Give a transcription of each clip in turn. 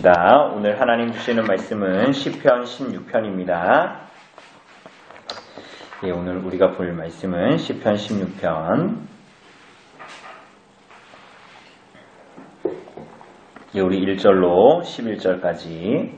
봅시다. 오늘 하나님 주시는 말씀은 시편 16편입니다. 예, 오늘 우리가 볼 말씀은 시편 16편. 예, 우리 1절로 11절까지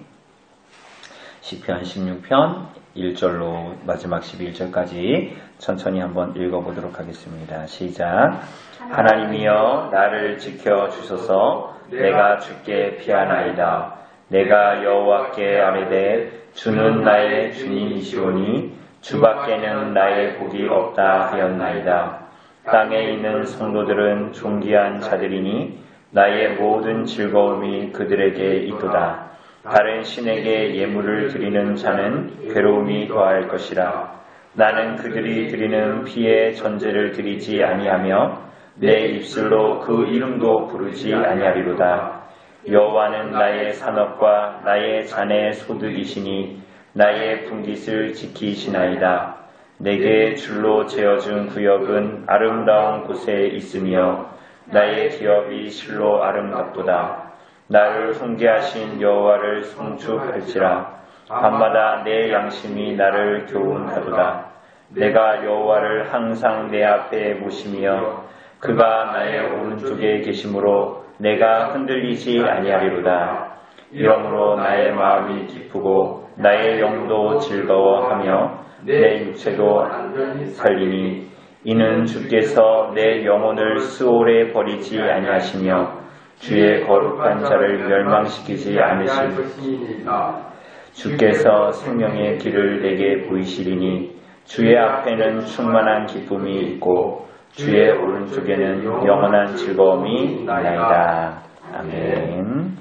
시편 16편 1절로 마지막 11절까지 천천히 한번 읽어보도록 하겠습니다. 시작. 하나님이여 나를 지켜주소서. 내가 주께 피하나이다. 내가 여호와께 아뢰되 주는 나의 주님이시오니 주밖에는 나의 복이 없다 하였나이다. 땅에 있는 성도들은 존귀한 자들이니 나의 모든 즐거움이 그들에게 있도다. 다른 신에게 예물을 드리는 자는 괴로움이 더할 것이라. 나는 그들이 드리는 피에 전제를 드리지 아니하며 내 입술로 그 이름도 부르지 아니하리로다. 여호와는 나의 산업과 나의 잔의 소득이시니 나의 분깃을 지키시나이다. 내게 줄로 재어준 구역은 아름다운 곳에 있으며 나의 기업이 실로 아름답도다. 나를 훈계하신 여호와를 송축할지라. 밤마다 내 양심이 나를 교훈하도다. 내가 여호와를 항상 내 앞에 모시며 그가 나의 오른쪽에 계심으로 내가 흔들리지 아니하리로다. 이러므로 나의 마음이 기쁘고 나의 영도 즐거워하며 내 육체도 안전히 살리니 이는 주께서 내 영혼을 스올에 버리지 아니하시며 주의 거룩한 자를 멸망시키지 않으시니이다. 주께서 생명의 길을 내게 보이시리니 주의 앞에는 충만한 기쁨이 있고 주의 오른쪽에는 영원한 즐거움이 있나이다. 아멘.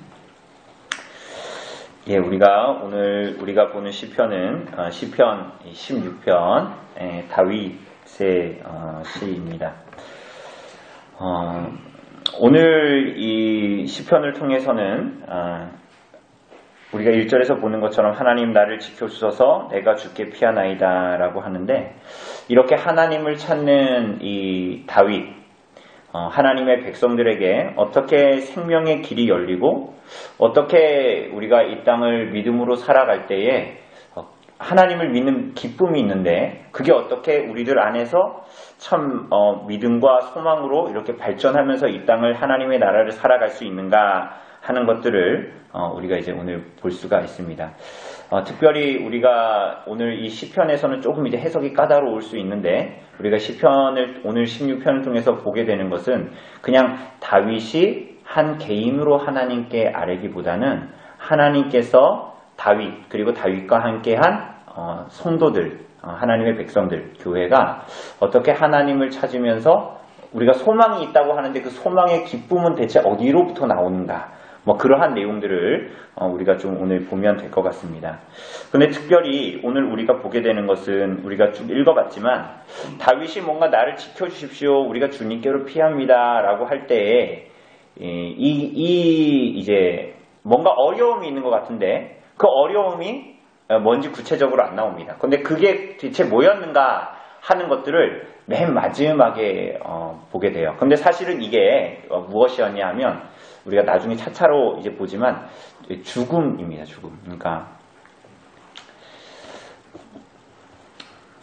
예, 오늘 우리가 보는 시편은 시편 16편 다윗의 시입니다. 오늘 이 시편을 통해서는 우리가 1절에서 보는 것처럼 하나님 나를 지켜주셔서 내가 주께 피하나이다 라고 하는데, 이렇게 하나님을 찾는 이 다윗, 하나님의 백성들에게 어떻게 생명의 길이 열리고 어떻게 우리가 이 땅을 믿음으로 살아갈 때에 하나님을 믿는 기쁨이 있는데, 그게 어떻게 우리들 안에서 참 믿음과 소망으로 이렇게 발전하면서 이 땅을 하나님의 나라를 살아갈 수 있는가 하는 것들을 우리가 이제 오늘 볼 수가 있습니다. 특별히 우리가 오늘 이 시편에서는 조금 이제 해석이 까다로울 수 있는데, 우리가 시편을 오늘 16편을 통해서 보게 되는 것은 그냥 다윗이 한 개인으로 하나님께 아뢰기보다는 하나님께서 다윗 그리고 다윗과 함께한 성도들, 하나님의 백성들, 교회가 어떻게 하나님을 찾으면서 우리가 소망이 있다고 하는데 그 소망의 기쁨은 대체 어디로부터 나오는가, 그러한 내용들을 우리가 좀 오늘 보면 될 것 같습니다. 근데 특별히 오늘 우리가 보게 되는 것은 우리가 쭉 읽어봤지만, 다윗이 뭔가 나를 지켜주십시오, 우리가 주님께로 피합니다 라고 할 때에 이제 뭔가 어려움이 있는 것 같은데, 그 어려움이 뭔지 구체적으로 안 나옵니다. 근데 그게 대체 뭐였는가 하는 것들을 맨 마지막에 보게 돼요. 근데 사실은 이게 무엇이었냐 하면, 우리가 나중에 차차로 이제 보지만 죽음입니다. 죽음. 그러니까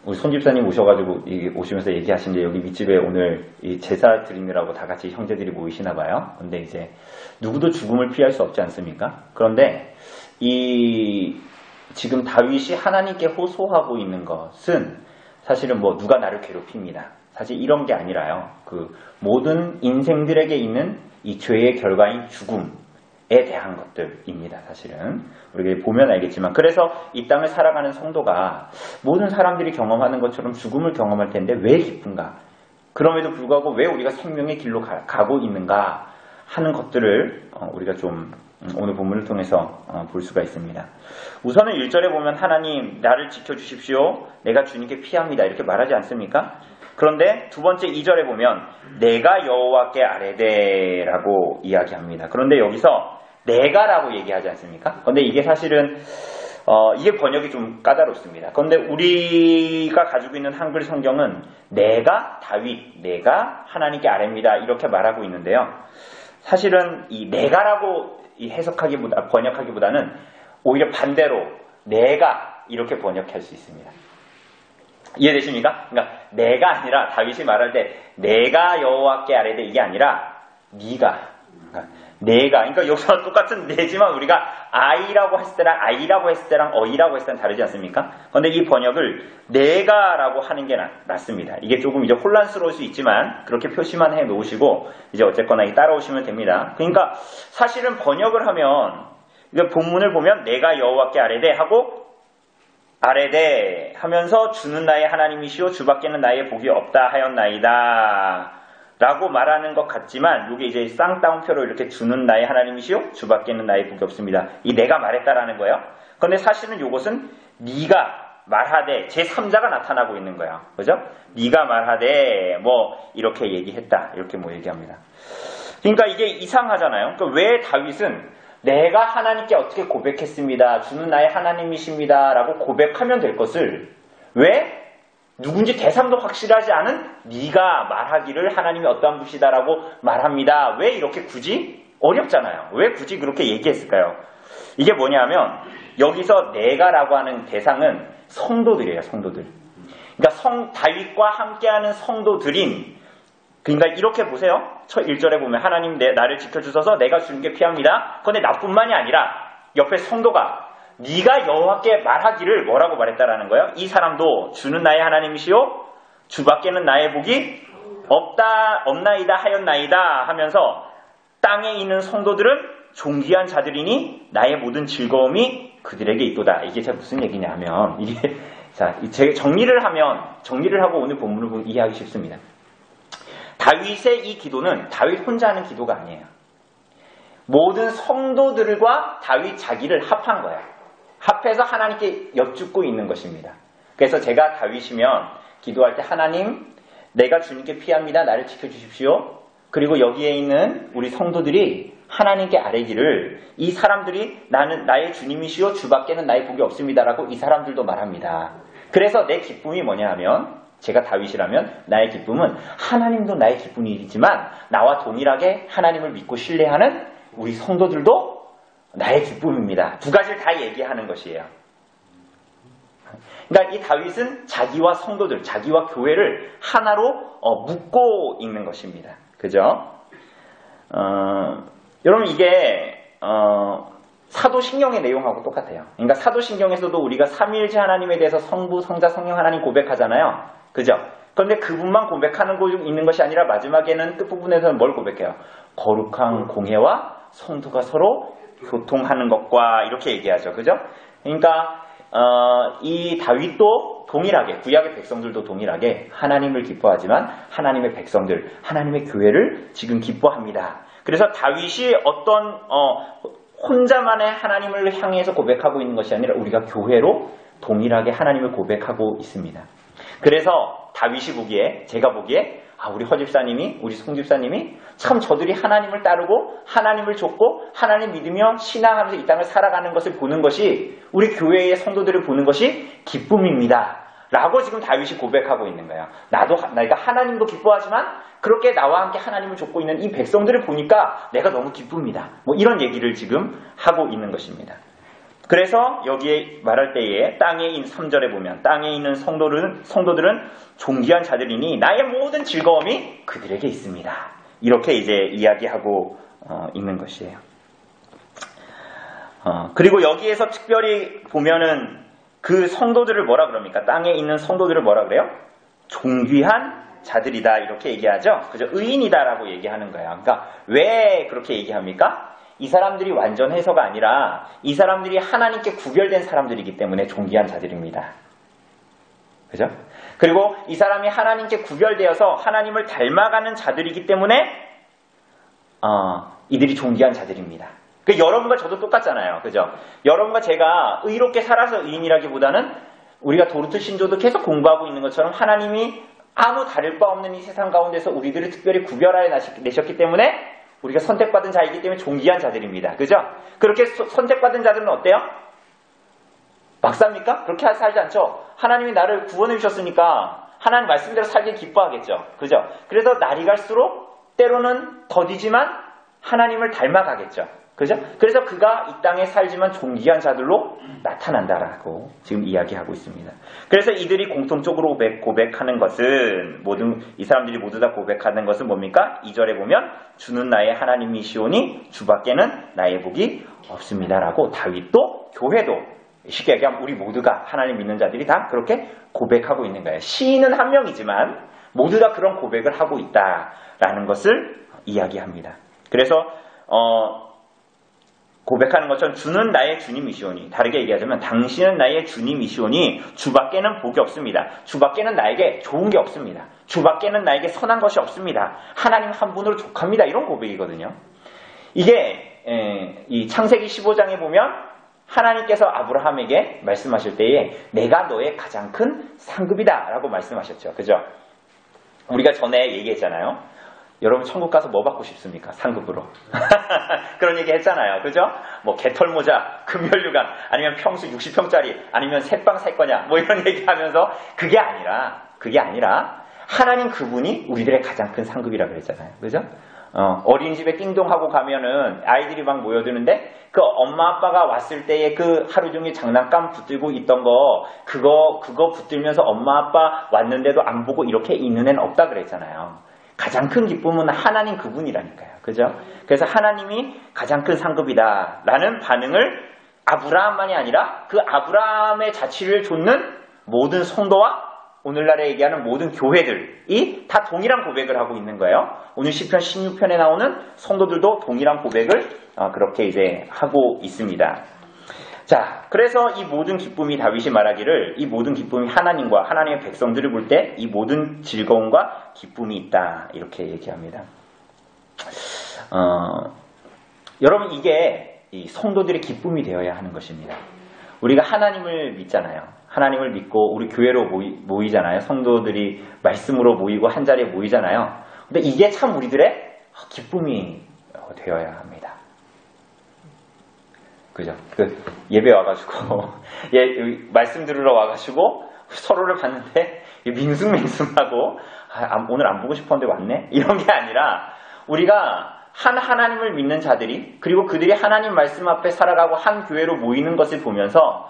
우리 손 집사님 오셔가지고 오시면서 얘기하시는데, 여기 밑집에 오늘 이 제사 드리느라고 다 같이 형제들이 모이시나 봐요. 근데 이제 누구도 죽음을 피할 수 없지 않습니까? 그런데 지금 다윗이 하나님께 호소하고 있는 것은 사실은 누가 나를 괴롭힙니다. 사실 이런 게 아니라요. 그 모든 인생들에게 있는 이 죄의 결과인 죽음에 대한 것들입니다. 사실은 우리가 보면 알겠지만, 그래서 이 땅을 살아가는 성도가 모든 사람들이 경험하는 것처럼 죽음을 경험할 텐데 왜 기쁜가? 그럼에도 불구하고 왜 우리가 생명의 길로 가고 있는가 하는 것들을 우리가 좀 오늘 본문을 통해서 볼 수가 있습니다. 우선은 1절에 보면 하나님 나를 지켜주십시오, 내가 주님께 피합니다 이렇게 말하지 않습니까? 그런데 두 번째 2절에 보면 내가 여호와께 아뢰되 라고 이야기합니다. 그런데 여기서 내가 라고 얘기하지 않습니까? 그런데 이게 사실은 이게 번역이 좀 까다롭습니다. 그런데 우리가 가지고 있는 한글 성경은 내가 다윗, 내가 하나님께 아뢰입니다 이렇게 말하고 있는데요. 사실은 이 내가라고 번역하기보다는 오히려 반대로 내가 이렇게 번역할 수 있습니다. 이해되십니까? 그러니까 내가 아니라 다윗이 말할 때 내가 여호와께 아뢰되 이게 아니라 네가, 그러니까 내가, 그러니까 여기서 똑같은 내지만 우리가 아이라고 했을 때랑 어이라고 했을 때는 다르지 않습니까? 그런데 이 번역을 내가라고 하는 게 낫습니다. 이게 조금 이제 혼란스러울 수 있지만 그렇게 표시만 해 놓으시고 이제 어쨌거나 따라오시면 됩니다. 그러니까 사실은 번역을 하면 본문을 보면 내가 여호와께 아뢰되 하고 아뢰되 하면서 주는 나의 하나님이시오 주밖에는 나의 복이 없다 하였나이다 라고 말하는 것 같지만 이게 이제 쌍따옴표로 이렇게 주는 나의 하나님이시오 주밖에는 나의 복이 없습니다. 이 내가 말했다라는 거예요. 그런데 사실은 이것은 네가 말하되 제3자가 나타나고 있는 거야. 그죠? 네가 말하되 뭐 이렇게 얘기했다. 이렇게 뭐 얘기합니다. 그러니까 이게 이상하잖아요. 그러니까 왜 다윗은 내가 하나님께 어떻게 고백했습니다. 주는 나의 하나님이십니다. 라고 고백하면 될 것을 왜 누군지 대상도 확실하지 않은 네가 말하기를 하나님이 어떠한 분이시다라고 말합니다. 왜 이렇게 굳이? 어렵잖아요. 왜 굳이 그렇게 얘기했을까요? 이게 뭐냐면 여기서 내가라고 하는 대상은 성도들이에요. 성도들. 그러니까 다윗과 함께하는 성도들인 그러니까 이렇게 보세요. 첫 1절에 보면 하나님 나를 지켜주셔서 내가 주는 게 피합니다. 그런데 나뿐만이 아니라 옆에 성도가 네가 여호와께 말하기를 뭐라고 말했다라는 거예요? 이 사람도 주는 나의 하나님이시오 주밖에는 나의 복이 없나이다 하였나이다 하면서 땅에 있는 성도들은 존귀한 자들이니 나의 모든 즐거움이 그들에게 있도다. 이게 무슨 얘기냐면 이게 정리를 하고 오늘 본문을 보면 이해하기 쉽습니다. 다윗의 이 기도는 다윗 혼자 하는 기도가 아니에요. 모든 성도들과 다윗 자기를 합한 거예요. 합해서 하나님께 여쭙고 있는 것입니다. 그래서 제가 다윗이면 기도할 때 하나님 내가 주님께 피합니다. 나를 지켜주십시오. 그리고 여기에 있는 우리 성도들이 하나님께 아뢰기를 이 사람들이 나는 나의 주님이시오 주밖에는 나의 복이 없습니다라고 이 사람들도 말합니다. 그래서 내 기쁨이 뭐냐 하면 제가 다윗이라면 나의 기쁨은 하나님도 나의 기쁨이지만 나와 동일하게 하나님을 믿고 신뢰하는 우리 성도들도 나의 기쁨입니다. 두 가지를 다 얘기하는 것이에요. 그러니까 이 다윗은 자기와 성도들, 자기와 교회를 하나로 묶고 있는 것입니다. 그죠? 여러분 이게 사도신경의 내용하고 똑같아요. 그러니까 사도신경에서도 우리가 삼위일체 하나님에 대해서 성부, 성자, 성령 하나님 고백하잖아요. 그죠? 그런데 그분만 고백하는 곳이 있는 것이 아니라 마지막에는 끝부분에서는 뭘 고백해요? 거룩한 공회와 성도가 서로 교통하는 것과 이렇게 얘기하죠. 그죠? 그러니까 이 다윗도 동일하게 구약의 백성들도 동일하게 하나님을 기뻐하지만 하나님의 백성들, 하나님의 교회를 지금 기뻐합니다. 그래서 다윗이 어떤 혼자만의 하나님을 향해서 고백하고 있는 것이 아니라 우리가 교회로 동일하게 하나님을 고백하고 있습니다. 그래서 다윗이 보기에 제가 보기에 우리 허집사님이 우리 송집사님이 참 저들이 하나님을 따르고 하나님을 쫓고 하나님 믿으며 신앙하면서 이 땅을 살아가는 것을 보는 것이 우리 교회의 성도들을 보는 것이 기쁨입니다. 라고 지금 다윗이 고백하고 있는 거예요. 내가 하나님도 기뻐하지만 그렇게 나와 함께 하나님을 쫓고 있는 이 백성들을 보니까 내가 너무 기쁩니다. 뭐 이런 얘기를 지금 하고 있는 것입니다. 그래서 여기에 말할 때에 3절에 보면 땅에 있는 성도들은 존귀한 자들이니 나의 모든 즐거움이 그들에게 있습니다. 이렇게 이제 이야기하고 있는 것이에요. 그리고 여기에서 특별히 보면은 그 성도들을 뭐라 그럽니까? 땅에 있는 성도들을 뭐라 그래요? 존귀한 자들이다 이렇게 얘기하죠. 그죠? 의인이다라고 얘기하는 거예요. 그러니까 왜 그렇게 얘기합니까? 이 사람들이 완전해서가 아니라 이 사람들이 하나님께 구별된 사람들이기 때문에 존귀한 자들입니다. 그죠? 그리고 이 사람이 하나님께 구별되어서 하나님을 닮아가는 자들이기 때문에 이들이 존귀한 자들입니다. 여러분과 저도 똑같잖아요. 그죠? 여러분과 제가 의롭게 살아서 의인이라기보다는 우리가 도르트 신조도 계속 공부하고 있는 것처럼 하나님이 아무 다를 바 없는 이 세상 가운데서 우리들을 특별히 구별하여 내셨기 때문에 우리가 선택받은 자이기 때문에 존귀한 자들입니다. 그죠? 그렇게 선택받은 자들은 어때요? 막삽니까? 그렇게 살지 않죠? 하나님이 나를 구원해 주셨으니까 하나님 말씀대로 살길 기뻐하겠죠. 그죠? 그래서 날이 갈수록 때로는 더디지만 하나님을 닮아가겠죠. 그죠? 그래서 그가 이 땅에 살지만 존귀한 자들로 나타난다라고 지금 이야기하고 있습니다. 그래서 이들이 공통적으로 고백하는 것은 이 사람들이 모두 다 고백하는 것은 뭡니까? 2절에 보면 주는 나의 하나님이시오니 주밖에는 나의 복이 없습니다라고 다윗도 교회도 쉽게 얘기하면 우리 모두가 하나님 믿는 자들이 다 그렇게 고백하고 있는 거예요. 시인은 한 명이지만 모두 다 그런 고백을 하고 있다라는 것을 이야기합니다. 그래서 고백하는 것처럼 주는 나의 주님이시오니, 다르게 얘기하자면 당신은 나의 주님이시오니 주밖에는 복이 없습니다. 주밖에는 나에게 좋은 게 없습니다. 주밖에는 나에게 선한 것이 없습니다. 하나님 한 분으로 족합니다. 이런 고백이거든요. 이게 이 창세기 15장에 보면 하나님께서 아브라함에게 말씀하실 때에 내가 너의 가장 큰 상급이다 라고 말씀하셨죠. 그죠? 우리가 전에 얘기했잖아요. 여러분 천국 가서 뭐 받고 싶습니까? 상급으로. 그런 얘기 했잖아요. 그죠? 뭐 개털모자, 금혈류관, 아니면 평수 60평짜리, 아니면 새빵 살 거냐, 뭐 이런 얘기하면서 그게 아니라 하나님 그분이 우리들의 가장 큰 상급이라 그랬잖아요. 그죠? 어린이집에 띵동하고 가면은 아이들이 막 모여드는데 그 엄마 아빠가 왔을 때에 그 하루 종일 장난감 붙들고 있던 그거 붙들면서 엄마 아빠 왔는데도 안 보고 이렇게 있는 애는 없다 그랬잖아요. 가장 큰 기쁨은 하나님 그분이라니까요. 그죠? 그래서 하나님이 가장 큰 상급이다라는 반응을 아브라함만이 아니라 그 아브라함의 자취를 좇는 모든 성도와 오늘날에 얘기하는 모든 교회들이 다 동일한 고백을 하고 있는 거예요. 오늘 시편 16편에 나오는 성도들도 동일한 고백을 그렇게 이제 하고 있습니다. 자, 그래서 이 모든 기쁨이 다윗이 말하기를 이 모든 기쁨이 하나님과 하나님의 백성들을 볼 때 이 모든 즐거움과 기쁨이 있다 이렇게 얘기합니다. 여러분 이게 이 성도들의 기쁨이 되어야 하는 것입니다. 우리가 하나님을 믿잖아요. 하나님을 믿고 우리 교회로 모이잖아요. 성도들이 말씀으로 모이고 한자리에 모이잖아요. 근데 이게 참 우리들의 기쁨이 되어야 합니다. 그죠? 예배 와가지고, 말씀 들으러 와가지고, 서로를 봤는데, 밍숭맹숭하고, 오늘 안 보고 싶었는데 왔네? 이런 게 아니라, 우리가 하나님을 믿는 자들이, 그리고 그들이 하나님 말씀 앞에 살아가고 한 교회로 모이는 것을 보면서,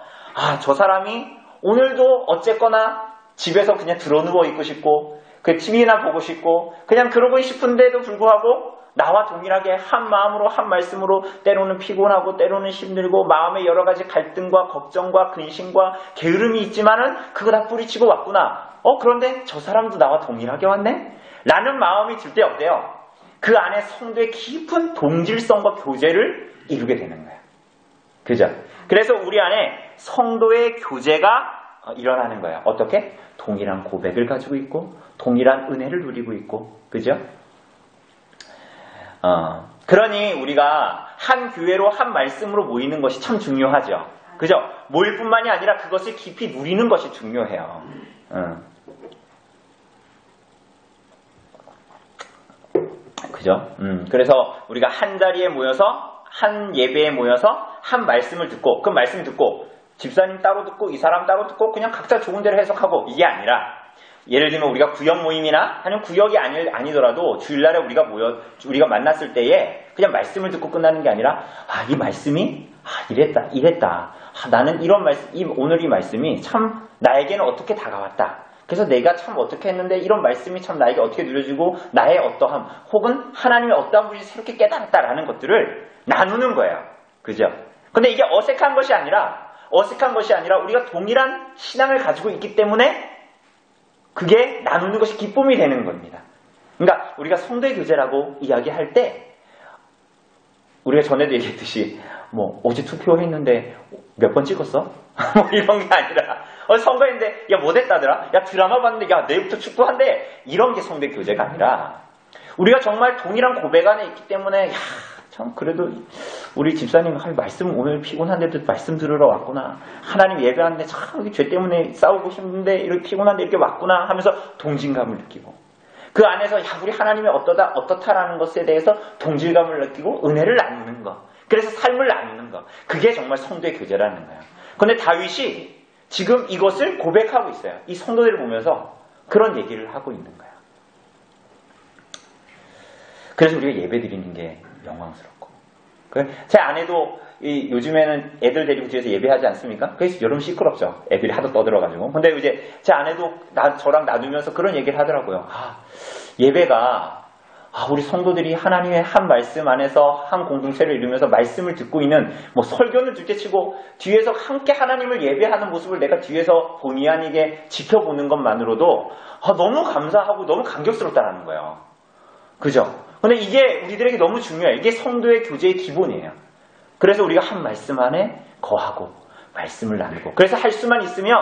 저 사람이 오늘도 어쨌거나 집에서 그냥 드러누워 있고 싶고, TV나 보고 싶고, 그냥 그러고 싶은데도 불구하고, 나와 동일하게 한 마음으로 한 말씀으로 때로는 피곤하고 때로는 힘들고 마음에 여러 가지 갈등과 걱정과 근심과 게으름이 있지만은 그거 다 뿌리치고 왔구나. 그런데 저 사람도 나와 동일하게 왔네? 라는 마음이 들 때 어때요? 그 안에 성도의 깊은 동질성과 교제를 이루게 되는 거예요. 그죠? 그래서 우리 안에 성도의 교제가 일어나는 거예요. 어떻게? 동일한 고백을 가지고 있고 동일한 은혜를 누리고 있고 그죠? 그러니 우리가 한 교회로 한 말씀으로 모이는 것이 참 중요하죠. 그죠? 모일 뿐만이 아니라 그것을 깊이 누리는 것이 중요해요. 그죠? 그래서 우리가 한 자리에 모여서 한 예배에 모여서 한 말씀을 듣고 그 말씀 듣고 집사님 따로 듣고 이 사람 따로 듣고 그냥 각자 좋은 대로 해석하고 이게 아니라 예를 들면 우리가 구역 모임이나 아니면 구역이 아니더라도 주일날에 우리가 만났을 때에 그냥 말씀을 듣고 끝나는 게 아니라 이 말씀이 이랬다. 나는 이런 말씀 오늘 이 말씀이 참 나에게는 어떻게 다가왔다. 그래서 내가 참 어떻게 했는데 이런 말씀이 참 나에게 어떻게 누려지고 나의 어떠함 혹은 하나님의 어떠한 분이 새롭게 깨달았다라는 것들을 나누는 거예요. 그죠? 근데 이게 어색한 것이 아니라 우리가 동일한 신앙을 가지고 있기 때문에 그게 나누는 것이 기쁨이 되는 겁니다. 그러니까 우리가 성도의 교제라고 이야기할 때 우리가 전에도 얘기했듯이 어제 투표했는데 몇 번 찍었어? 이런 게 아니라 선거했는데 뭐 됐다더라? 드라마 봤는데 내일부터 축구한대. 이런 게 성도의 교제가 아니라 우리가 정말 동일한 고백 안에 있기 때문에 참 그래도 우리 집사님 말씀 오늘 피곤한데도 말씀 들으러 왔구나. 하나님 예배하는데 참 죄 때문에 싸우고 힘든데 이렇게 피곤한데 이렇게 왔구나 하면서 동질감을 느끼고 그 안에서 우리 하나님이 어떻다라는 것에 대해서 동질감을 느끼고 은혜를 나누는 거. 그래서 삶을 나누는 거. 그게 정말 성도의 교제라는 거예요. 그런데 다윗이 지금 이것을 고백하고 있어요. 이 성도들을 보면서 그런 얘기를 하고 있는 거예요. 그래서 우리가 예배 드리는 게 영광스럽고. 제 아내도 요즘에는 애들 데리고 뒤에서 예배하지 않습니까? 그래서 여름 시끄럽죠. 애들이 하도 떠들어가지고. 근데 이제 제 아내도 저랑 놔두면서 그런 얘기를 하더라고요. 예배가 우리 성도들이 하나님의 한 말씀 안에서 한 공동체를 이루면서 말씀을 듣고 있는 뭐 설교는 둘째치고 뒤에서 함께 하나님을 예배하는 모습을 내가 뒤에서 본의 아니게 지켜보는 것만으로도 너무 감사하고 너무 감격스럽다는 거예요. 그죠? 근데 이게 우리들에게 너무 중요해요. 이게 성도의 교제의 기본이에요. 그래서 우리가 한 말씀 안에 거하고 말씀을 나누고, 그래서 할 수만 있으면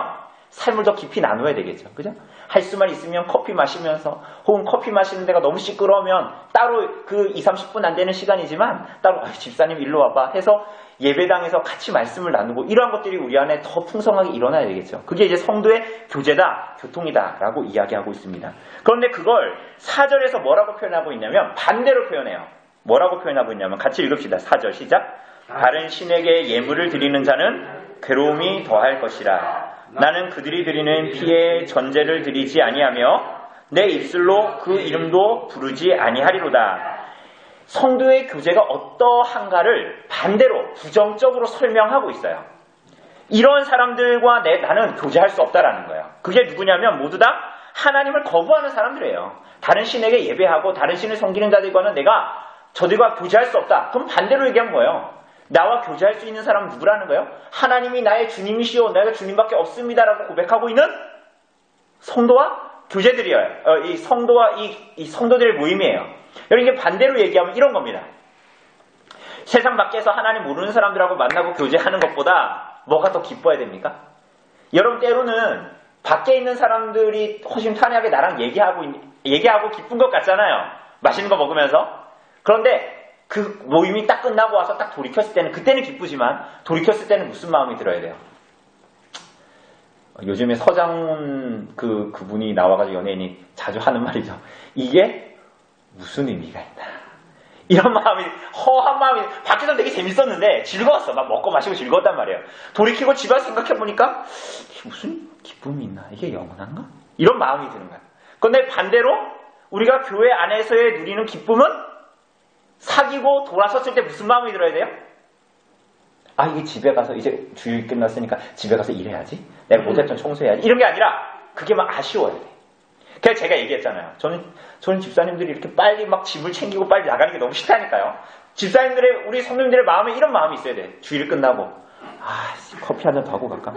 삶을 더 깊이 나누어야 되겠죠. 그죠? 할 수만 있으면 커피 마시면서, 혹은 커피 마시는 데가 너무 시끄러우면 따로 그 20, 30분 안 되는 시간이지만 따로 집사님 일로 와봐 해서 예배당에서 같이 말씀을 나누고, 이러한 것들이 우리 안에 더 풍성하게 일어나야 되겠죠. 그게 이제 성도의 교제다, 교통이다 라고 이야기하고 있습니다. 그런데 그걸 4절에서 뭐라고 표현하고 있냐면 반대로 표현해요. 뭐라고 표현하고 있냐면 같이 읽읍시다. 4절 시작. 다른 신에게 예물을 드리는 자는 괴로움이 더할 것이라. 나는 그들이 드리는 피에 전제를 드리지 아니하며 내 입술로 그 이름도 부르지 아니하리로다. 성도의 교제가 어떠한가를 반대로 부정적으로 설명하고 있어요. 이런 사람들과 나는 교제할 수 없다라는 거예요. 그게 누구냐면 모두 다 하나님을 거부하는 사람들이에요. 다른 신에게 예배하고 다른 신을 섬기는 자들과는 내가 저들과 교제할 수 없다. 그럼 반대로 얘기한 거예요. 나와 교제할 수 있는 사람은 누구라는 거예요? 하나님이 나의 주님이시오, 내가 주님밖에 없습니다라고 고백하고 있는 성도와 교제들이에요. 이 성도와 이 성도들의 모임이에요. 여러분, 이게 반대로 얘기하면 이런 겁니다. 세상 밖에서 하나님 모르는 사람들하고 만나고 교제하는 것보다 뭐가 더 기뻐야 됩니까? 여러분, 때로는 밖에 있는 사람들이 허심탄회하게 나랑 얘기하고 기쁜 것 같잖아요. 맛있는 거 먹으면서. 그런데 그 모임이 딱 끝나고 와서 딱 돌이켰을 때는, 그때는 기쁘지만 돌이켰을 때는 무슨 마음이 들어야 돼요? 요즘에 서장훈 그분이 나와가지고 연예인이 자주 하는 말이죠. 이게 무슨 의미가 있나? 이런 마음이, 허한 마음이, 밖에서 되게 재밌었는데 즐거웠어. 막 먹고 마시고 즐거웠단 말이에요. 돌이키고 집에 와서 생각해보니까 무슨 기쁨이 있나? 이게 영원한가? 이런 마음이 드는 거야. 그런데 반대로 우리가 교회 안에서의 누리는 기쁨은 사귀고 돌아섰을 때 무슨 마음이 들어야 돼요? 이게 집에 가서 이제 주일 끝났으니까 집에 가서 일해야지. 내가 못했던 청소해야지. 이런 게 아니라 그게 막 아쉬워야 돼. 그래서 제가 얘기했잖아요. 저는 집사님들이 이렇게 빨리 막 집을 챙기고 빨리 나가는 게 너무 싫다니까요. 집사님들의, 우리 성도님들의 마음에 이런 마음이 있어야 돼. 주일 끝나고 커피 한 잔 더 하고 갈까?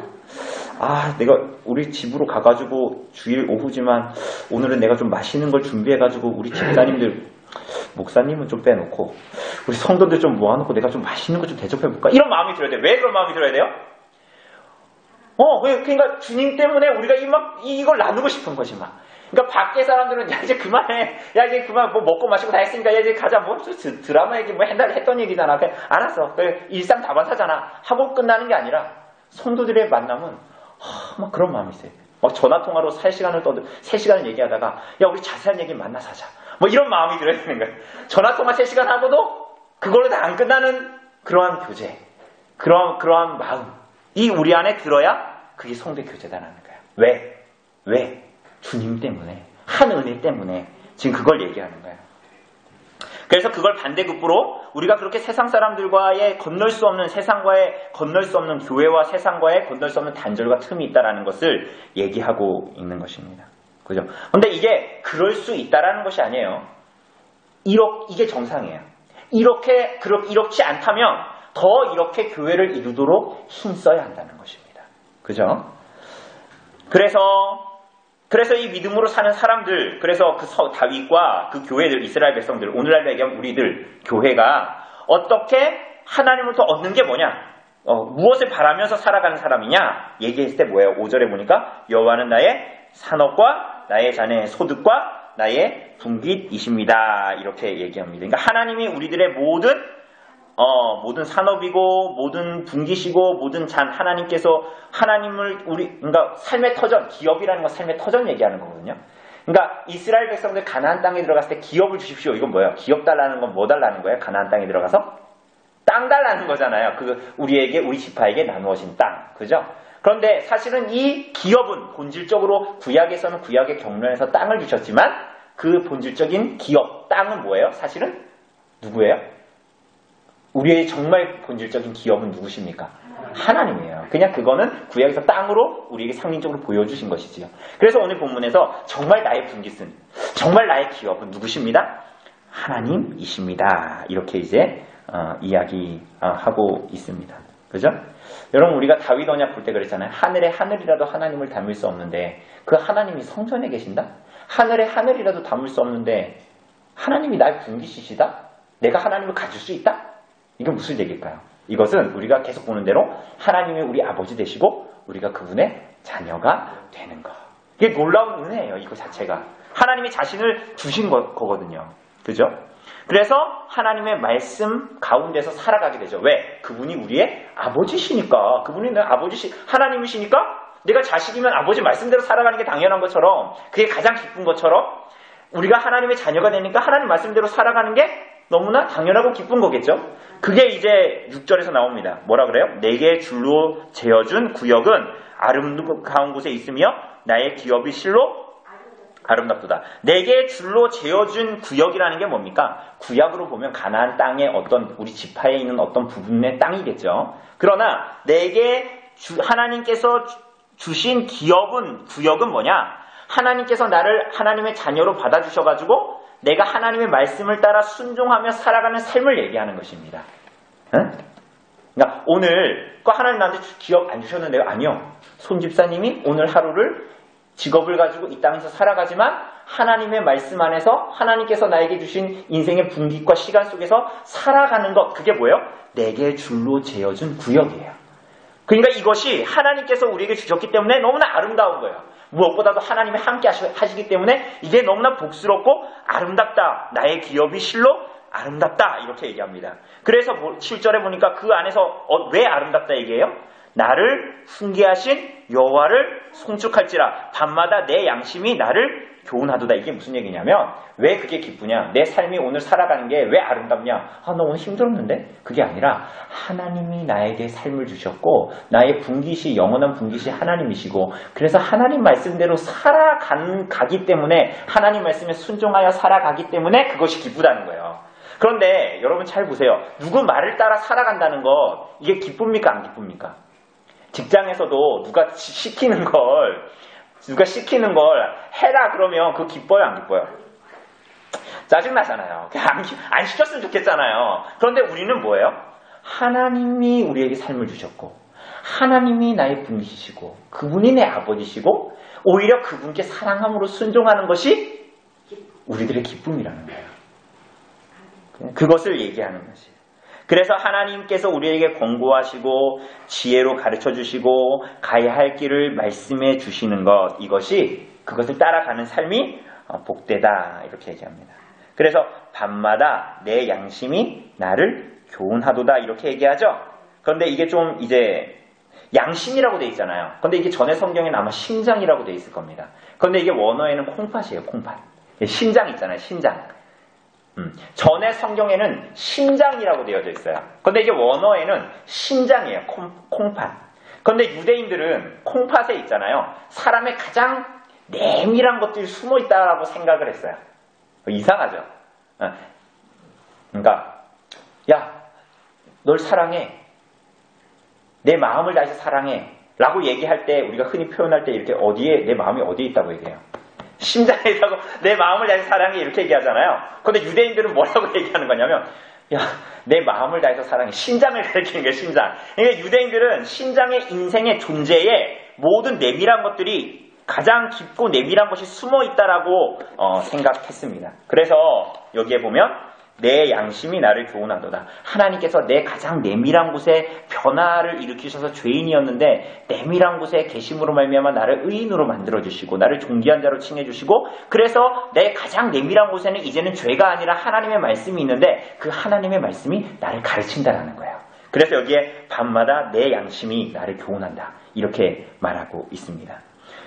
내가 우리 집으로 가가지고 주일 오후지만 오늘은 내가 좀 맛있는 걸 준비해가지고 우리 집사님들, 목사님은 좀 빼놓고 우리 성도들 좀 모아놓고 내가 좀 맛있는 거 좀 대접해볼까? 이런 마음이 들어야 돼요. 왜 그런 마음이 들어야 돼요? 그러니까 주님 때문에 우리가 이걸 나누고 싶은 거지 막. 그러니까 밖에 사람들은 야 이제 그만해, 야 이제 그만 뭐 먹고 마시고 다 했으니까 야 이제 가자, 뭐 드라마 얘기 뭐 옛날에 했던 얘기잖아. 그냥 알았어. 일상 다반사잖아. 하고 끝나는 게 아니라 성도들의 만남은 막 그런 마음이 있어요. 막 전화통화로 3시간을 얘기하다가 야 우리 자세한 얘기 만나서 하자. 뭐 이런 마음이 들어야 되는 거예요. 전화통화 3시간 하고도 그걸로 다 안 끝나는 그러한 교제, 그러한 마음, 이 우리 안에 들어야 그게 성도의 교제다라는 거예요. 왜? 주님 때문에, 한 은혜 때문에 지금 그걸 얘기하는 거예요. 그래서 그걸 반대급부로 우리가 그렇게 세상 사람들과의 건널 수 없는, 세상과의 건널 수 없는, 교회와 세상과의 건널 수 없는 단절과 틈이 있다라는 것을 얘기하고 있는 것입니다. 그죠? 근데 이게 그럴 수 있다라는 것이 아니에요. 이게 정상이에요. 이렇지 않다면 더 이렇게 교회를 이루도록 힘써야 한다는 것입니다. 그죠? 그래서 이 믿음으로 사는 사람들, 그래서 그 다윗과 그 교회들, 이스라엘 백성들, 오늘날 얘기하면 우리들, 교회가 어떻게 하나님으로부터 얻는 게 뭐냐? 무엇을 바라면서 살아가는 사람이냐? 얘기했을 때 뭐예요? 5절에 보니까 여호와는 나의 산업과 나의 자녀의 소득과 나의 분깃이십니다. 이렇게 얘기합니다. 그러니까 하나님이 우리들의 모든 산업이고 모든 분깃이고 모든 하나님께서 하나님을 그러니까 삶의 터전, 기업이라는 건 삶의 터전 얘기하는 거거든요. 그러니까 이스라엘 백성들 가나안 땅에 들어갔을 때 기업을 주십시오. 이건 뭐예요? 기업 달라는 건 뭐 달라는 거예요? 가나안 땅에 들어가서 땅 달라는 거잖아요. 우리 지파에게 나누어진 땅, 그죠? 그런데 사실은 이 기업은 본질적으로 구약에서는 구약의 경륜에서 땅을 주셨지만 그 본질적인 기업, 땅은 뭐예요? 사실은 누구예요? 우리의 정말 본질적인 기업은 누구십니까? 하나님이에요. 그냥 그거는 구약에서 땅으로 우리에게 상징적으로 보여주신 것이지요. 그래서 오늘 본문에서 정말 나의 분깃은, 정말 나의 기업은 누구십니다? 하나님이십니다. 이렇게 이제 이야기하고 있습니다. 그죠? 여러분, 우리가 다윗 언약 볼 때 그랬잖아요. 하늘의 하늘이라도 하나님을 담을 수 없는데 그 하나님이 성전에 계신다? 하늘의 하늘이라도 담을 수 없는데 하나님이 나의 분깃이시다? 내가 하나님을 가질 수 있다? 이게 무슨 얘기일까요? 이것은 우리가 계속 보는 대로 하나님이 우리 아버지 되시고 우리가 그분의 자녀가 되는 것. 이게 놀라운 은혜예요. 이거 자체가. 하나님이 자신을 주신 거거든요. 그죠? 그래서 하나님의 말씀 가운데서 살아가게 되죠. 왜? 그분이 우리의 아버지시니까. 그분이 내 하나님이시니까 내가 자식이면 아버지 말씀대로 살아가는 게 당연한 것처럼, 그게 가장 기쁜 것처럼 우리가 하나님의 자녀가 되니까 하나님 말씀대로 살아가는 게 너무나 당연하고 기쁜 거겠죠. 그게 이제 6절에서 나옵니다. 뭐라 그래요? 내게 줄로 재어준 구역은 아름다운 곳에 있으며 나의 기업이 실로 아름답도다. 내게 줄로 재어준 구역이라는 게 뭡니까? 구약으로 보면 가나안 땅의 어떤 우리 지파에 있는 어떤 부분의 땅이겠죠. 그러나 내게 하나님께서 주신 구역은 뭐냐? 하나님께서 나를 하나님의 자녀로 받아주셔가지고 내가 하나님의 말씀을 따라 순종하며 살아가는 삶을 얘기하는 것입니다. 응? 그러니까 오늘 하나님 나한테 기업 안 주셨는데요? 아니요. 손 집사님이 오늘 하루를 직업을 가지고 이 땅에서 살아가지만 하나님의 말씀 안에서 하나님께서 나에게 주신 인생의 분깃과 시간 속에서 살아가는 것, 그게 뭐예요? 내게 줄로 재어준 구역이에요. 그러니까 이것이 하나님께서 우리에게 주셨기 때문에 너무나 아름다운 거예요. 무엇보다도 하나님이 함께 하시기 때문에 이게 너무나 복스럽고 아름답다. 나의 기업이 실로 아름답다. 이렇게 얘기합니다. 그래서 7절에 보니까 그 안에서 왜 아름답다 얘기해요? 나를 훈계하신 여호와를 송축할지라 밤마다 내 양심이 나를 교훈하도다. 이게 무슨 얘기냐면 왜 그게 기쁘냐? 내 삶이 오늘 살아가는 게 왜 아름답냐? 나 오늘 힘들었는데? 그게 아니라 하나님이 나에게 삶을 주셨고 나의 분깃이 영원한 분깃이 하나님이시고 그래서 하나님 말씀대로 살아가기 때문에 하나님 말씀에 순종하여 살아가기 때문에 그것이 기쁘다는 거예요. 그런데 여러분 잘 보세요. 누구 말을 따라 살아간다는 것 이게 기쁩니까? 안 기쁩니까? 직장에서도 누가 시키는 걸 해라 그러면 그거 기뻐요? 안 기뻐요? 짜증나잖아요. 안 시켰으면 좋겠잖아요. 그런데 우리는 뭐예요? 하나님이 우리에게 삶을 주셨고 하나님이 나의 분이시고 그분이 내 아버지시고 오히려 그분께 사랑함으로 순종하는 것이 우리들의 기쁨이라는 거예요. 그것을 얘기하는 것이에요. 그래서 하나님께서 우리에게 권고하시고 지혜로 가르쳐 주시고 가야 할 길을 말씀해 주시는 것, 이것이 그것을 따라가는 삶이 복되다 이렇게 얘기합니다. 그래서 밤마다 내 양심이 나를 교훈하도다 이렇게 얘기하죠. 그런데 이게 좀 이제 양심이라고 돼 있잖아요. 그런데 이게 전에 성경에는 아마 심장이라고 돼 있을 겁니다. 그런데 이게 원어에는 콩팥이에요. 콩팥. 신장 있잖아요. 신장. 전에 성경에는 심장이라고 되어져 있어요. 그런데 이게 원어에는 신장이에요. 콩팥. 그런데 유대인들은 콩팥에 있잖아요. 사람의 가장 내밀한 것들이 숨어 있다라고 생각을 했어요. 이상하죠? 그러니까 야, 널 사랑해. 내 마음을 다해서 사랑해. 라고 얘기할 때 우리가 흔히 표현할 때 이렇게 내 마음이 어디에 있다고 얘기해요? 심장에 있다고 내 마음을 다해서 사랑해 이렇게 얘기하잖아요. 그런데 유대인들은 뭐라고 얘기하는 거냐면 야, 내 마음을 다해서 사랑해. 심장을 가리키는 거예요. 심장. 그러니까 유대인들은 심장의 인생의 존재에 모든 내밀한 것들이 가장 깊고 내밀한 것이 숨어 있다라고 생각했습니다. 그래서 여기에 보면 내 양심이 나를 교훈하도다. 하나님께서 내 가장 내밀한 곳에 변화를 일으키셔서 죄인이었는데 내밀한 곳에 계심으로 말미암아 나를 의인으로 만들어주시고 나를 존귀한 자로 칭해주시고 그래서 내 가장 내밀한 곳에는 이제는 죄가 아니라 하나님의 말씀이 있는데 그 하나님의 말씀이 나를 가르친다라는 거예요. 그래서 여기에 밤마다 내 양심이 나를 교훈한다. 이렇게 말하고 있습니다.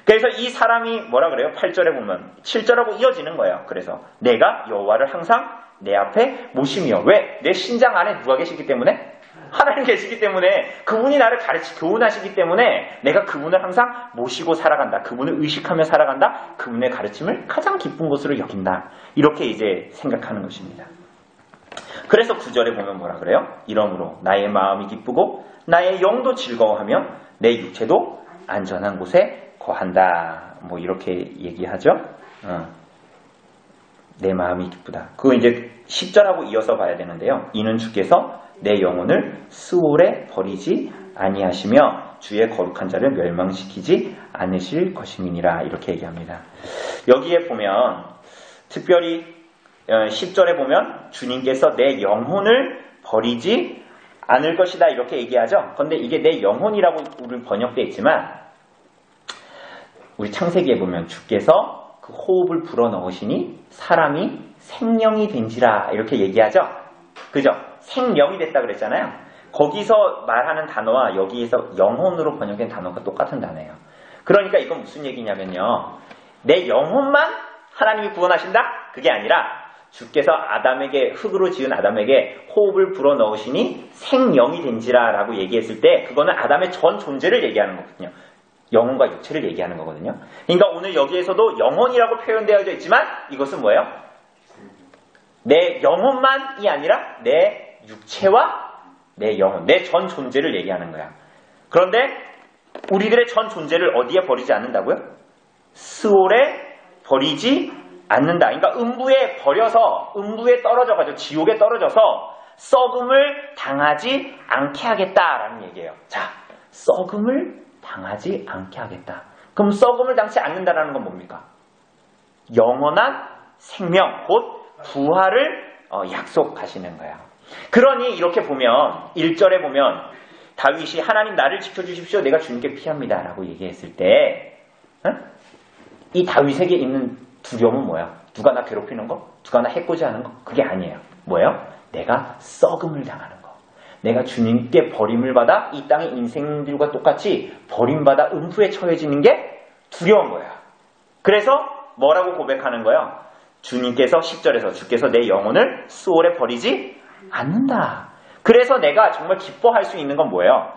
그래서 이 사람이 뭐라 그래요? 8절에 보면 7절하고 이어지는 거예요. 그래서 내가 여호와를 항상 내 앞에 모시며 왜? 내 신장 안에 누가 계시기 때문에? 하나님 계시기 때문에 그분이 나를 교훈하시기 때문에 내가 그분을 항상 모시고 살아간다. 그분을 의식하며 살아간다. 그분의 가르침을 가장 기쁜 것으로 여긴다. 이렇게 이제 생각하는 것입니다. 그래서 9절에 보면 뭐라 그래요? 이러므로 나의 마음이 기쁘고 나의 영도 즐거워하며 내 육체도 안전한 곳에 거한다. 뭐 이렇게 얘기하죠. 내 마음이 기쁘다. 그거 이제 10절하고 이어서 봐야 되는데요. 이는 주께서 내 영혼을 스올에 버리지 아니하시며 주의 거룩한 자를 멸망시키지 않으실 것임이니라. 이렇게 얘기합니다. 여기에 보면 특별히 10절에 보면 주님께서 내 영혼을 버리지 않을 것이다 이렇게 얘기하죠. 그런데 이게 내 영혼이라고 우리 번역되어 있지만 우리 창세기에 보면 주께서 그 호흡을 불어넣으시니 사람이 생명이 된지라 이렇게 얘기하죠. 그죠? 생명이 됐다 그랬잖아요. 거기서 말하는 단어와 여기에서 영혼으로 번역된 단어가 똑같은 단어예요. 그러니까 이건 무슨 얘기냐면요. 내 영혼만 하나님이 구원하신다? 그게 아니라 주께서 아담에게 흙으로 지은 아담에게 호흡을 불어넣으시니 생명이 된지라 라고 얘기했을 때 그거는 아담의 전 존재를 얘기하는 거거든요. 영혼과 육체를 얘기하는 거거든요. 그러니까 오늘 여기에서도 영혼이라고 표현되어져 있지만 이것은 뭐예요? 내 영혼만이 아니라 내 육체와 내 영혼, 내 전 존재를 얘기하는 거야. 그런데 우리들의 전 존재를 어디에 버리지 않는다고요? 스올에 버리지 않는다. 그러니까 음부에 버려서 음부에 떨어져가지고 지옥에 떨어져서 썩음을 당하지 않게 하겠다라는 얘기예요. 자, 썩음을 당하지 않게 하겠다. 그럼 썩음을 당치 않는다라는 건 뭡니까? 영원한 생명, 곧 부활을 약속하시는 거예요. 그러니 이렇게 보면 1절에 보면 다윗이 하나님 나를 지켜주십시오. 내가 주님께 피합니다. 라고 얘기했을 때 이 다윗에게 있는 두려움은 뭐야? 누가 나 괴롭히는 거? 누가 나 해코지하는 거? 그게 아니에요. 뭐예요? 내가 썩음을 당하는 거. 내가 주님께 버림을 받아 이 땅의 인생들과 똑같이 버림받아 음부에 처해지는 게 두려운 거야. 그래서 뭐라고 고백하는 거예요? 주님께서 10절에서 주께서 내 영혼을 스올에 버리지 않는다. 그래서 내가 정말 기뻐할 수 있는 건 뭐예요?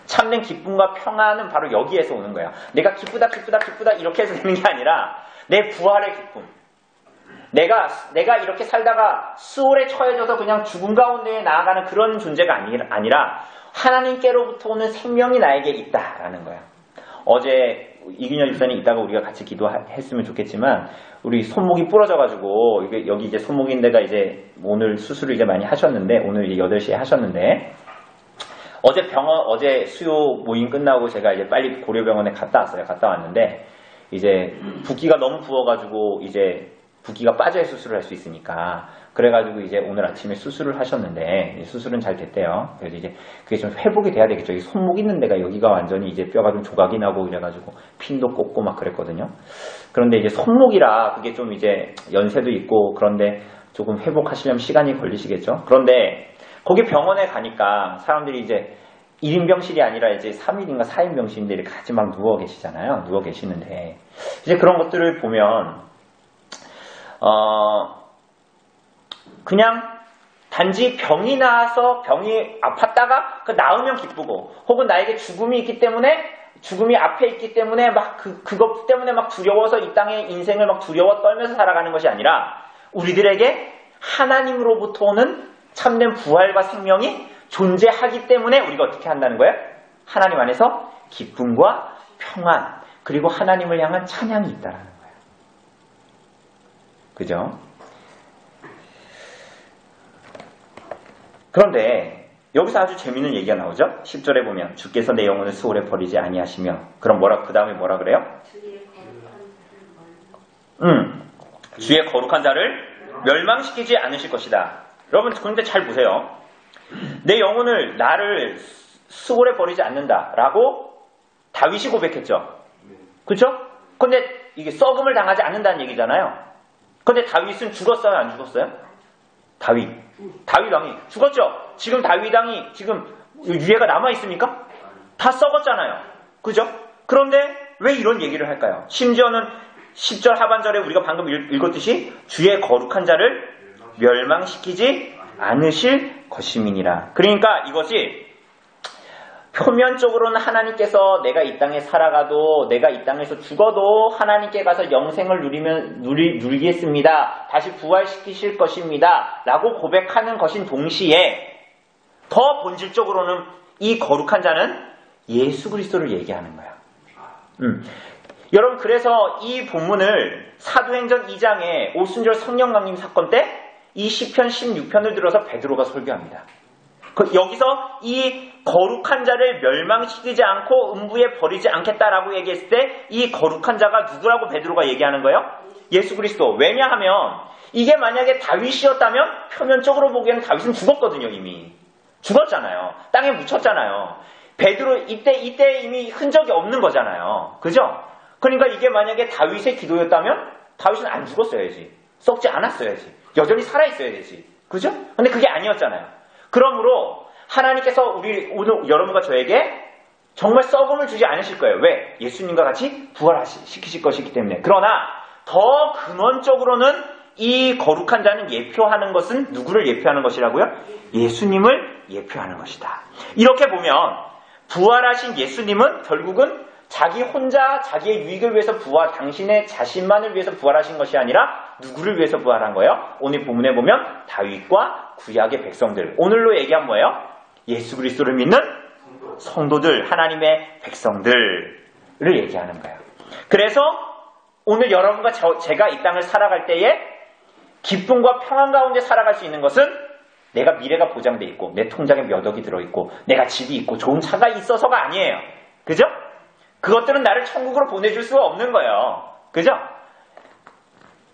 참된 기쁨과 평안은 바로 여기에서 오는 거예요. 내가 기쁘다 이렇게 해서 되는 게 아니라 내 부활의 기쁨. 내가 이렇게 살다가 스올에 처해져서 그냥 죽음 가운데 나아가는 그런 존재가 아니라 하나님께로부터 오는 생명이 나에게 있다라는 거야. 어제 이균열 집사님 이따가 우리가 같이 기도했으면 좋겠지만 우리 손목이 부러져가지고 여기 이제 손목인데가 이제 오늘 수술을 이제 많이 하셨는데 오늘 이제 8시에 하셨는데 어제 수요 모임 끝나고 제가 이제 빨리 고려병원에 갔다 왔어요. 갔다 왔는데 이제 붓기가 너무 부어가지고 이제 붓기가 빠져야 수술을 할 수 있으니까 그래가지고 이제 오늘 아침에 수술을 하셨는데 수술은 잘 됐대요. 그래서 이제 그게 좀 회복이 돼야 되겠죠. 이 손목 있는 데가 여기가 완전히 이제 뼈가 좀 조각이 나고 이래가지고 핀도 꽂고 막 그랬거든요. 그런데 이제 손목이라 그게 좀 이제 연세도 있고 그런데 조금 회복하시려면 시간이 걸리시겠죠. 그런데 거기 병원에 가니까 사람들이 이제 1인 병실이 아니라 이제 3일인가 4인 병실인데 이렇게 같이 막 누워 계시잖아요. 누워 계시는데 이제 그런 것들을 보면 그냥 단지 병이 나와서 병이 아팠다가 그 나으면 기쁘고 혹은 나에게 죽음이 있기 때문에 죽음이 앞에 있기 때문에 막 그것 때문에 막 두려워서 이 땅의 인생을 막 두려워 떨면서 살아가는 것이 아니라 우리들에게 하나님으로부터 오는 참된 부활과 생명이 존재하기 때문에 우리가 어떻게 한다는 거예요? 하나님 안에서 기쁨과 평안 그리고 하나님을 향한 찬양이 있다라는 거예요. 그죠? 그런데 여기서 아주 재미있는 얘기가 나오죠. 10절에 보면 주께서 내 영혼을 스올에 버리지 아니하시며 그럼 그 다음에 뭐라 그래요? 주의 거룩한 자를 멸망시키지 않으실 것이다. 여러분 그런데 잘 보세요. 내 영혼을 나를 스올에 버리지 않는다라고 다윗이 고백했죠. 그렇죠? 근데 이게 썩음을 당하지 않는다는 얘기잖아요. 근데 다윗은 죽었어요? 안 죽었어요? 다윗 왕이 죽었죠? 지금 다윗 왕이 지금 유해가 남아있습니까? 다 썩었잖아요. 그죠? 그런데 왜 이런 얘기를 할까요? 심지어는 10절 하반절에 우리가 방금 읽었듯이 주의 거룩한 자를 멸망시키지 않으실 것임이니라. 그러니까 이것이 표면적으로는 하나님께서 내가 이 땅에 살아가도 내가 이 땅에서 죽어도 하나님께 가서 영생을 누리겠습니다. 다시 부활시키실 것입니다. 라고 고백하는 것인 동시에 더 본질적으로는 이 거룩한 자는 예수 그리스도를 얘기하는 거야. 여러분 그래서 이 본문을 사도행전 2장에 오순절 성령 강림 사건 때 이 시편 16편을 들어서 베드로가 설교합니다. 여기서 이 거룩한 자를 멸망시키지 않고 음부에 버리지 않겠다라고 얘기했을 때 이 거룩한 자가 누구라고 베드로가 얘기하는 거예요? 예수 그리스도. 왜냐하면 이게 만약에 다윗이었다면 표면적으로 보기에는 다윗은 죽었거든요. 이미 죽었잖아요. 땅에 묻혔잖아요. 베드로 이때 이미 흔적이 없는 거잖아요. 그죠? 그러니까 이게 만약에 다윗의 기도였다면 다윗은 안 죽었어야지. 썩지 않았어야지. 여전히 살아있어야 되지. 그죠? 근데 그게 아니었잖아요. 그러므로 하나님께서 오늘 여러분과 저에게 정말 썩음을 주지 않으실 거예요. 왜? 예수님과 같이 부활시키실 것이기 때문에. 그러나 더 근원적으로는 이 거룩한 자는 예표하는 것은 누구를 예표하는 것이라고요? 예수님을 예표하는 것이다. 이렇게 보면 부활하신 예수님은 결국은 자기 혼자 자기의 유익을 위해서 당신의 자신만을 위해서 부활하신 것이 아니라 누구를 위해서 부활한 거예요? 오늘 본문에 보면 다윗과 구약의 백성들. 오늘로 얘기한 뭐예요? 예수 그리스도를 믿는 성도들, 하나님의 백성들을 얘기하는 거예요. 그래서 오늘 여러분과 제가 이 땅을 살아갈 때에 기쁨과 평안 가운데 살아갈 수 있는 것은 내가 미래가 보장돼 있고 내 통장에 몇 억이 들어있고 내가 집이 있고 좋은 차가 있어서가 아니에요. 그죠? 그것들은 나를 천국으로 보내줄 수가 없는 거예요. 그죠?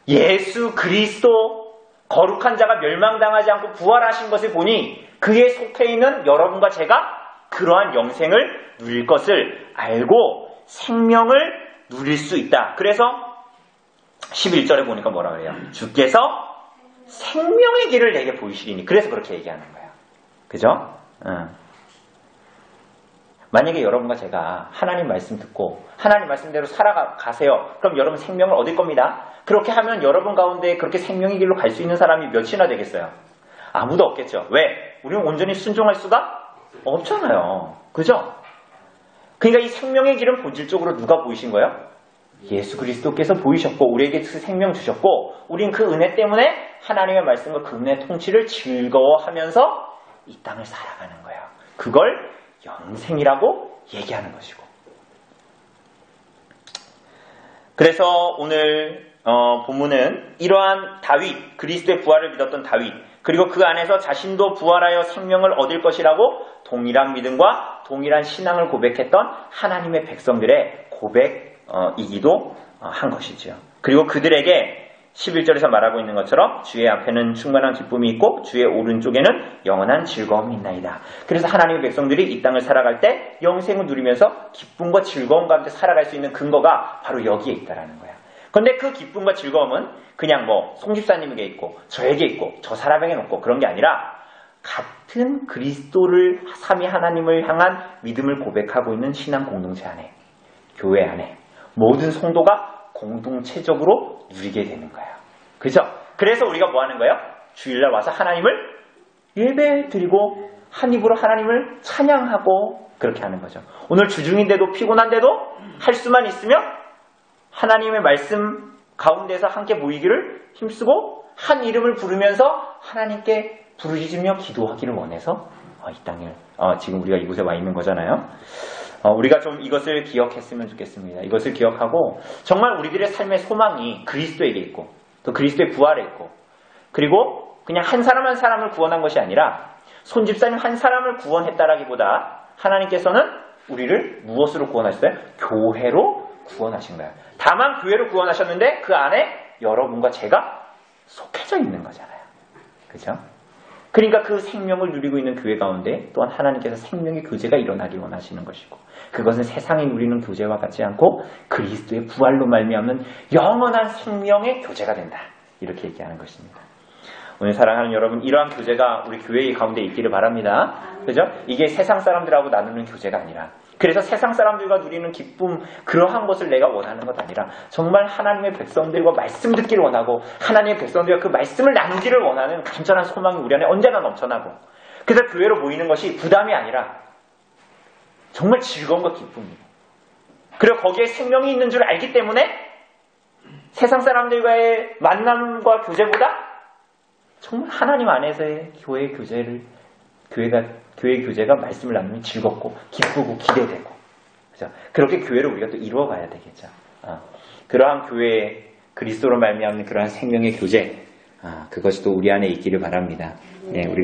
예수 그리스도 거룩한 자가 멸망당하지 않고 부활하신 것을 보니 그에 속해 있는 여러분과 제가 그러한 영생을 누릴 것을 알고 생명을 누릴 수 있다. 그래서 11절에 보니까 뭐라 그래요? 주께서 생명의 길을 내게 보이시리니. 그래서 그렇게 얘기하는 거예요. 그죠? 만약에 여러분과 제가 하나님 말씀 듣고 하나님 말씀대로 살아가세요. 그럼 여러분 생명을 얻을 겁니다. 그렇게 하면 여러분 가운데 그렇게 생명의 길로 갈 수 있는 사람이 몇이나 되겠어요? 아무도 없겠죠. 왜? 우리는 온전히 순종할 수가 없잖아요. 그죠? 그러니까 이 생명의 길은 본질적으로 누가 보이신 거예요? 예수 그리스도께서 보이셨고 우리에게 그 생명 주셨고 우린 그 은혜 때문에 하나님의 말씀과 그 은혜의 통치를 즐거워하면서 이 땅을 살아가는 거예요. 그걸 영생이라고 얘기하는 것이고. 그래서 오늘 본문은 이러한 다윗, 그리스도의 부활을 믿었던 다윗, 그리고 그 안에서 자신도 부활하여 생명을 얻을 것이라고 동일한 믿음과 동일한 신앙을 고백했던 하나님의 백성들의 고백이기도 한 것이죠. 그리고 그들에게 11절에서 말하고 있는 것처럼 주의 앞에는 충만한 기쁨이 있고 주의 오른쪽에는 영원한 즐거움이 있나이다. 그래서 하나님의 백성들이 이 땅을 살아갈 때 영생을 누리면서 기쁨과 즐거움 가운데 살아갈 수 있는 근거가 바로 여기에 있다라는 거야. 그런데 그 기쁨과 즐거움은 그냥 송 집사님에게 있고 저에게 있고 저 사람에게는 없고 그런 게 아니라 같은 그리스도를 삼위 하나님을 향한 믿음을 고백하고 있는 신앙 공동체 안에, 교회 안에 모든 성도가 공동체적으로 누리게 되는 거예요. 그죠? 그래서 우리가 뭐 하는 거예요? 주일날 와서 하나님을 예배 드리고 한 입으로 하나님을 찬양하고 그렇게 하는 거죠. 오늘 주중인데도 피곤한데도 할 수만 있으면 하나님의 말씀 가운데서 함께 모이기를 힘쓰고 한 이름을 부르면서 하나님께 부르짖으며 기도하기를 원해서 이 땅에 지금 우리가 이곳에 와 있는 거잖아요. 우리가 좀 이것을 기억했으면 좋겠습니다. 이것을 기억하고 정말 우리들의 삶의 소망이 그리스도에게 있고 또 그리스도의 부활에 있고 그리고 그냥 한 사람 한 사람을 구원한 것이 아니라 손집사님 한 사람을 구원했다라기보다 하나님께서는 우리를 무엇으로 구원하셨어요? 교회로 구원하신 거예요. 다만 교회로 구원하셨는데 그 안에 여러분과 제가 속해져 있는 거잖아요. 그죠? 그러니까 그 생명을 누리고 있는 교회 가운데 또한 하나님께서 생명의 교제가 일어나길 원하시는 것이고 그것은 세상에 누리는 교제와 같지 않고 그리스도의 부활로 말미암는 영원한 생명의 교제가 된다. 이렇게 얘기하는 것입니다. 오늘 사랑하는 여러분, 이러한 교제가 우리 교회 가운데 있기를 바랍니다. 그죠? 이게 세상 사람들하고 나누는 교제가 아니라 그래서 세상 사람들과 누리는 기쁨 그러한 것을 내가 원하는 것 아니라 정말 하나님의 백성들과 말씀 듣기를 원하고 하나님의 백성들과 그 말씀을 나누기를 원하는 간절한 소망이 우리 안에 언제나 넘쳐나고 그래서 교회로 모이는 것이 부담이 아니라 정말 즐거움과 기쁨입니다. 그리고 거기에 생명이 있는 줄 알기 때문에 세상 사람들과의 만남과 교제보다 정말 하나님 안에서의 교회 교제가 말씀을 나누면 즐겁고 기쁘고 기대되고, 그죠? 그렇게 교회를 우리가 또 이루어가야 되겠죠. 그러한 교회, 그리스도로 말미암는 그러한 생명의 교제, 그것이 또 우리 안에 있기를 바랍니다. 예, 우리가